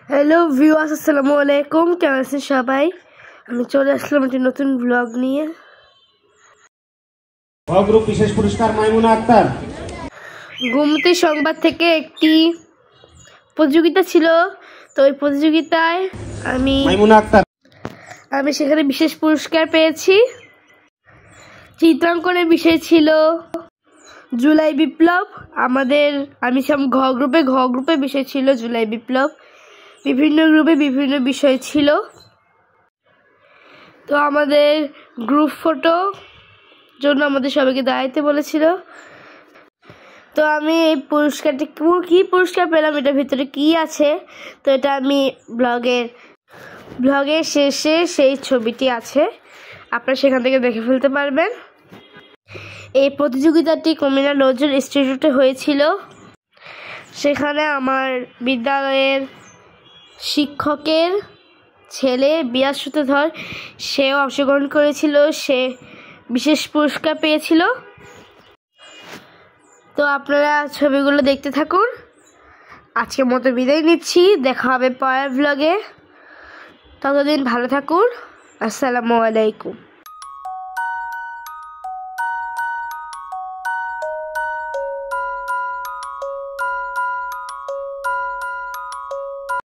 Hello viewers, আসসালামু আলাইকুম। কেমন আছেন সবাই? আমি চলে আসলাম একটি নতুন ব্লগ নিয়ে। গ্রুপ বিশেষ পুরস্কার মাইমুনা আক্তার। গোমতী সংবাদ থেকে একটি প্রতিযোগিতা ছিল, তো ওই প্রতিযোগিতায় আমি সেখানে বিশেষ পুরস্কার পেয়েছি। চিত্রাঙ্কনের বিষয় ছিল জুলাই বিপ্লব। আমি ছিলাম ঘ গ্রুপে বিষয় ছিল জুলাই বিপ্লব। বিভিন্ন গ্রুপে বিভিন্ন বিষয় ছিল। তো আমাদের গ্রুপ ফটো জন্য আমাদের সবাইকে দাঁড়াইতে বলেছিল। তো আমি এই পুরস্কারটি কি পুরস্কার পেলাম, এটার ভিতরে কি আছে, তো এটা আমি ব্লগের শেষে সেই ছবিটি আছে, আপনারা সেখান থেকে দেখে ফেলতে পারবেন। এই প্রতিযোগিতাটি কুমিল্লা নজরুল ইনস্টিটিউটে হয়েছিল। সেখানে আমার বিদ্যালয়ের শিক্ষকের ছেলে বিয়াস সূত্রধর, সেও অংশগ্রহণ করেছিল, সে বিশেষ পুরস্কার পেয়েছিল। তো আপনারা ছবিগুলো দেখতে থাকুন। আজকের মতো বিদায় নিচ্ছি, দেখা হবে পরের ব্লগে। ততদিন ভালো থাকুন। আসসালামু আলাইকুম।